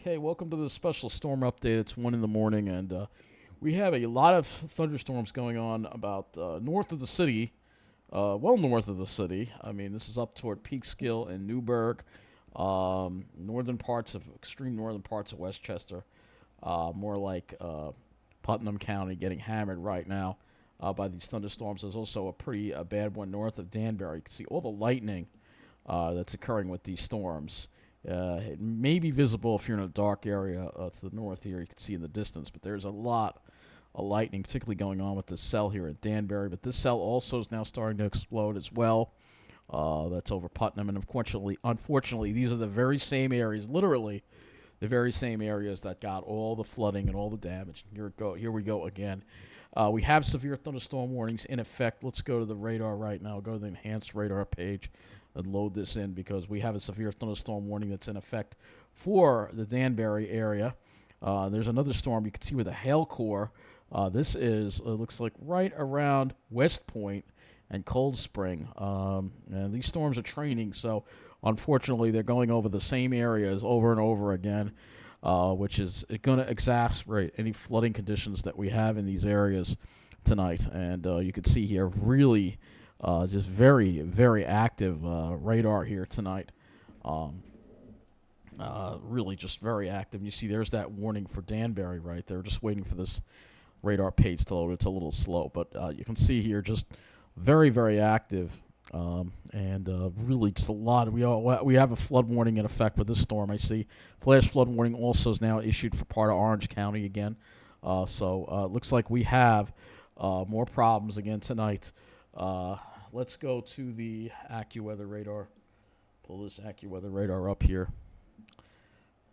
Okay, welcome to the special storm update. It's 1 in the morning, and we have a lot of thunderstorms going on about north of the city, well north of the city. I mean, this is up toward Peekskill and Newburgh, extreme northern parts of Westchester, more like Putnam County getting hammered right now by these thunderstorms. There's also a pretty bad one north of Danbury. You can see all the lightning that's occurring with these storms. It may be visible if you're in a dark area to the north here. You can see in the distance, but there's a lot of lightning, particularly going on with this cell here at Danbury. But this cell also is now starting to explode as well. That's over Putnam, and unfortunately, these are the very same areas, literally the very same areas that got all the flooding and all the damage. Here we go again. We have severe thunderstorm warnings in effect. Let's go to the radar right now. Go to the enhanced radar page and load this in because we have a severe thunderstorm warning that's in effect for the Danbury area. There's another storm you can see with a hail core. This is looks like right around West Point and Cold Spring. And these storms are training, so unfortunately they're going over the same areas over and over again, which is going to exacerbate any flooding conditions that we have in these areas tonight. And you can see here really just very, very active radar here tonight. Really just very active. You see there's that warning for Danbury right there. Just waiting for this radar page to load. It's a little slow, but you can see here just very, very active. And really just a lot. We have a flood warning in effect with this storm. I see flash flood warning also is now issued for part of Orange County again. So it looks like we have more problems again tonight. Let's go to the AccuWeather radar. Pull this AccuWeather radar up here.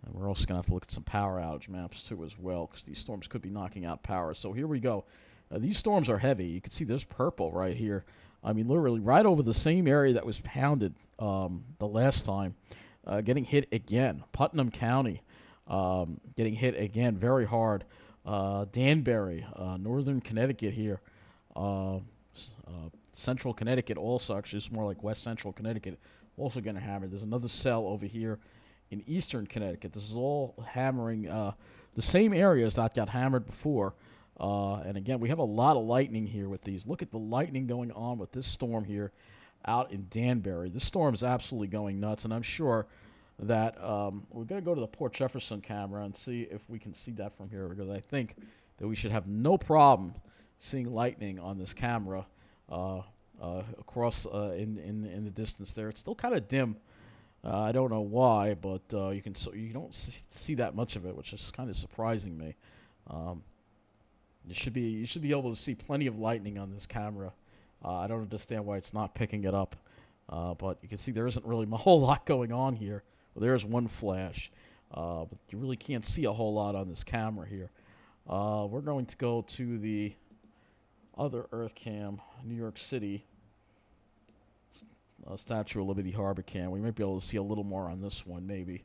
And we're also going to have to look at some power outage maps too as well because these storms could be knocking out power. So here we go. These storms are heavy. You can see there's purple right here. I mean, literally right over the same area that was pounded the last time. Getting hit again. Putnam County getting hit again very hard. Danbury, northern Connecticut here. Central Connecticut also, actually it's more like west central Connecticut, also getting hammered. There's another cell over here in eastern Connecticut. This is all hammering the same areas that got hammered before. And again, we have a lot of lightning here with these. Look at the lightning going on with this storm here out in Danbury. This storm is absolutely going nuts, and I'm sure that we're going to go to the Port Jefferson camera and see if we can see that from here, because I think that we should have no problem seeing lightning on this camera across in the distance there. It's still kind of dim. I don't know why, but you don't see that much of it, which is kind of surprising me. You should be able to see plenty of lightning on this camera. I don't understand why it's not picking it up, but you can see there isn't really a whole lot going on here. Well, there's one flash, but you really can't see a whole lot on this camera here. We're going to go to the other Earth cam, New York City, Statue of Liberty Harbor cam. We might be able to see a little more on this one, maybe.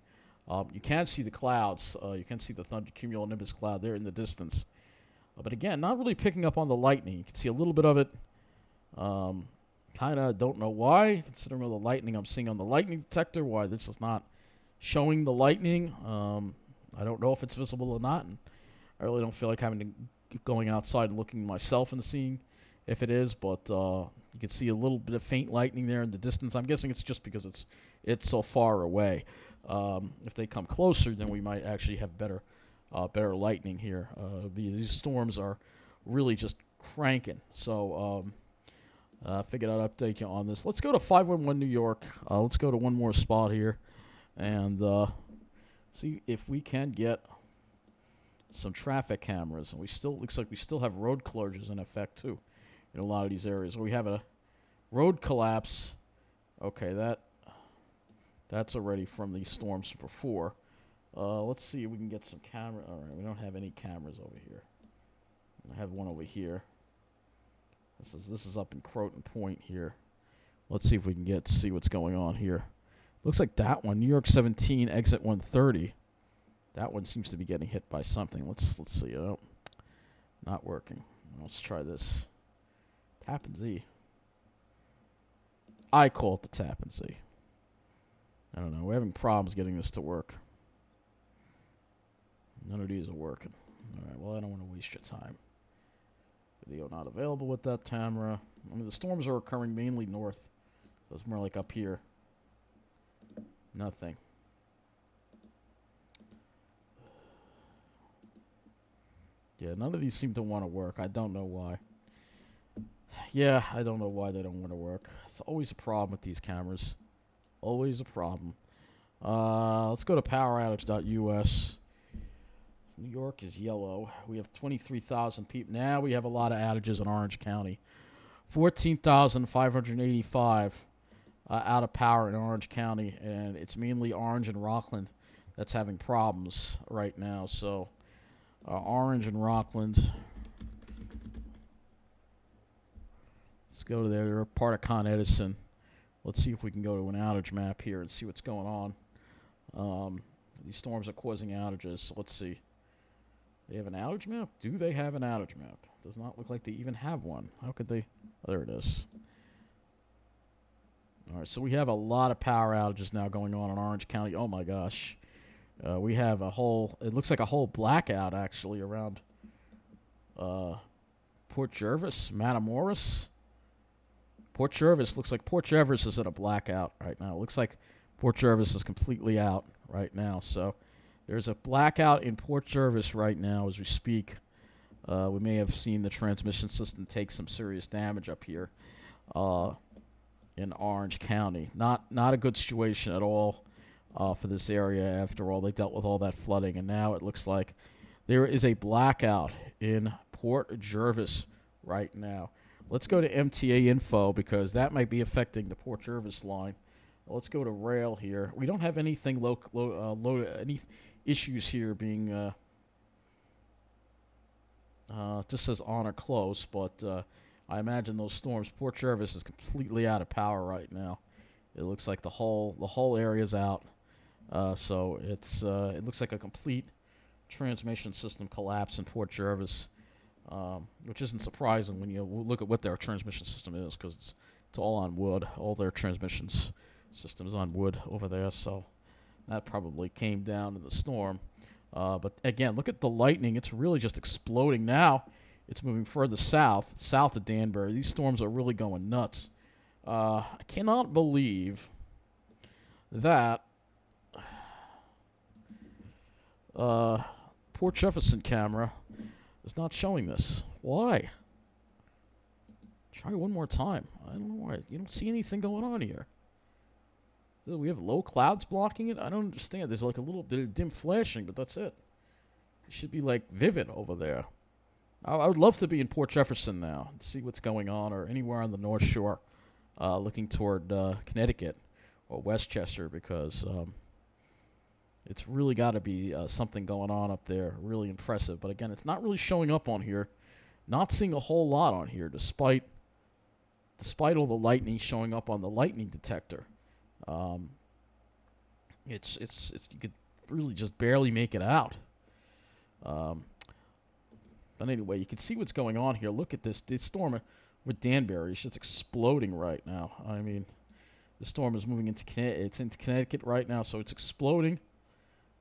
You can see the clouds. You can see the cumulonimbus cloud there in the distance. But again, not really picking up on the lightning. You can see a little bit of it. Kind of don't know why, considering all the lightning I'm seeing on the lightning detector, why this is not showing the lightning. I don't know if it's visible or not, and I really don't feel like having to going outside and looking myself and seeing if it is, but you can see a little bit of faint lightning there in the distance. I'm guessing it's just because it's so far away. If they come closer, then we might actually have better lightning here. These storms are really just cranking. So I figured I'd update you on this. Let's go to 511 New York. Let's go to one more spot here and see if we can get some traffic cameras. And looks like we still have road closures in effect too in a lot of these areas. We have a road collapse. Okay, that's already from these storms before. Let's see if we can get some camera. All right, we don't have any cameras over here. I have one over here. This is up in Croton Point here. Let's see if we can see what's going on here. Looks like that one, New York 17, exit 130. That one seems to be getting hit by something. Let's see. Oh, not working. Let's try this. Tappan Zee. I call it the Tappan Zee. I don't know. We're having problems getting this to work. of these are working. All right, well, I don't want to waste your time. Video not available with that camera. I mean, the storms are occurring mainly north. So it's more like up here. Nothing. Yeah, none of these seem to want to work. I don't know why. Yeah, I don't know why they don't want to work. It's always a problem with these cameras. Always a problem. Let's go to poweroutage.us. New York is yellow. We have 23,000 people. Now we have a lot of outages in Orange County. 14,585 out of power in Orange County, and it's mainly Orange and Rockland that's having problems right now. So Orange and Rockland. Let's go to there. They're a part of Con Edison. Let's see if we can go to an outage map here and see what's going on. These storms are causing outages, so let's see. They have an outage map? Do they have an outage map? Does not look like they even have one. How could they? Oh, there it is. All right, so we have a lot of power outages now going on in Orange County. Oh, my gosh. We have a whole, it looks like a whole blackout, actually, around Port Jervis, Matamoros. Port Jervis, looks like Port Jervis is in a blackout right now. It looks like Port Jervis is completely out right now. So there's a blackout in Port Jervis right now as we speak. We may have seen the transmission system take some serious damage up here in Orange County. Not a good situation at all for this area. After all, they dealt with all that flooding, and now it looks like there is a blackout in Port Jervis right now. Let's go to MTA info because that might be affecting the Port Jervis line. Let's go to rail here. We don't have anything any issues here being just says on or close, but I imagine those storms. Port Jervis is completely out of power right now. It looks like the whole area's out. So it looks like a complete transmission system collapse in Port Jervis. Which isn't surprising when you look at what their transmission system is, because it's all on wood. All their transmissions systems on wood over there, so that probably came down in the storm. But again, look at the lightning. It's really just exploding now. It's moving further south of Danbury. These storms are really going nuts. I cannot believe that Port Jefferson camera is not showing this. Why? Try one more time. I don't know why. You don't see anything going on here. We have low clouds blocking it? I don't understand. There's like a little bit of dim flashing, but that's it. It should be like vivid over there. I would love to be in Port Jefferson now and see what's going on, or anywhere on the North Shore looking toward Connecticut or Westchester, because it's really got to be something going on up there. Really impressive. But again, it's not really showing up on here. Not seeing a whole lot on here, despite all the lightning showing up on the lightning detector. It's you could really just barely make it out. But anyway, you can see what's going on here. Look at this storm with Danbury. It's just exploding right now. I mean, the storm is moving into Connecticut right now, so it's exploding.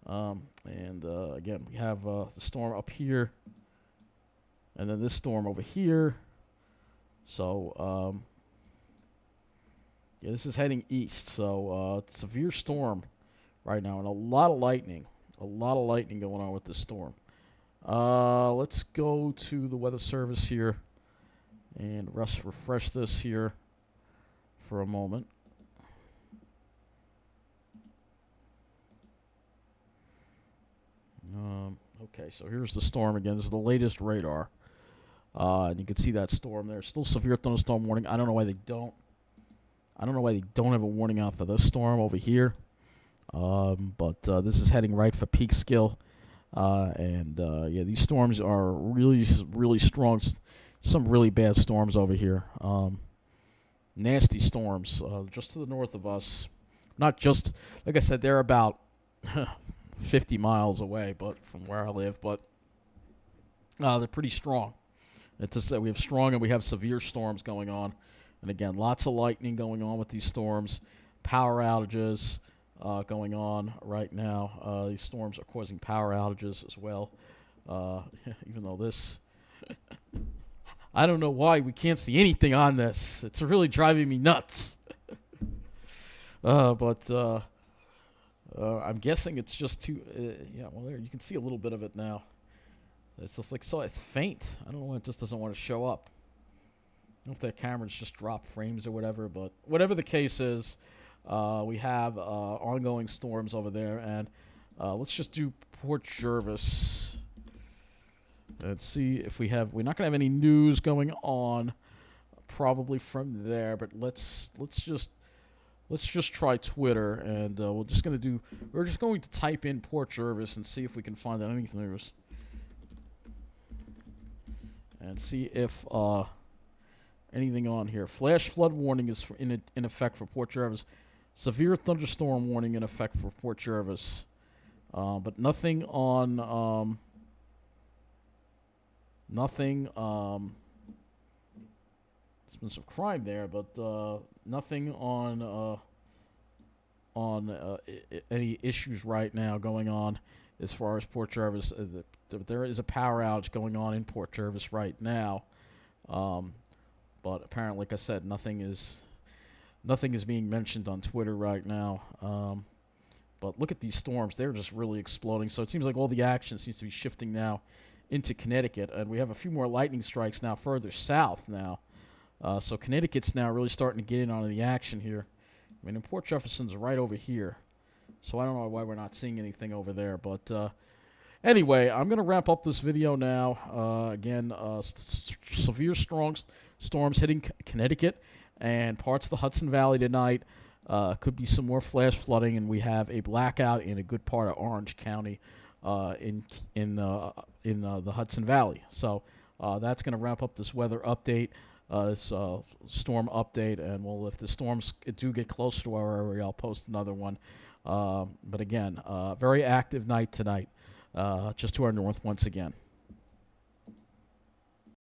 Again, we have the storm up here, and then this storm over here. So, yeah, this is heading east. So, severe storm right now, and a lot of lightning going on with this storm. Let's go to the weather service here and refresh this here for a moment. Okay, so here's the storm again. This is the latest radar. And you can see that storm there. Still severe thunderstorm warning. I don't know why they don't have a warning out for this storm over here. But this is heading right for peak skill. Yeah, these storms are really, really strong. Some really bad storms over here. Nasty storms just to the north of us. Not just, like I said, they're about 50 miles away, but from where I live, but they're pretty strong. It's just that we have strong and we have severe storms going on. And again, lots of lightning going on with these storms, power outages, going on right now. These storms are causing power outages as well. Even though this, I don't know why we can't see anything on this. It's really driving me nuts. But I'm guessing it's just too. Yeah, well, there you can see a little bit of it now. It's just like so. It's faint. I don't know why it just doesn't want to show up. I don't know if their cameras just drop frames or whatever, but whatever the case is, we have ongoing storms over there, and let's just do Port Jervis and see if we have. We're not going to have any news going on, probably from there, but let's just try Twitter, and we're just going to type in Port Jervis and see if we can find any news, and see if anything on here. Flash flood warning is in effect for Port Jervis. Severe thunderstorm warning in effect for Port Jervis. But nothing on... nothing... there's been some crime there, but nothing on any issues right now going on as far as Port Jervis. There is a power outage going on in Port Jervis right now. But apparently, like I said, nothing is being mentioned on Twitter right now. But look at these storms; they're just really exploding. So it seems like all the action seems to be shifting now into Connecticut, and we have a few more lightning strikes now further south now. So Connecticut's now really starting to get in on the action here. I mean, and Port Jefferson's right over here, so I don't know why we're not seeing anything over there. But anyway, I'm going to wrap up this video now. Again, severe storms hitting Connecticut and parts of the Hudson Valley tonight. Could be some more flash flooding, and we have a blackout in a good part of Orange County in the Hudson Valley. So that's going to wrap up this weather update, this storm update, and if the storms do get close to our area, I'll post another one. But again, very active night tonight, just to our north once again.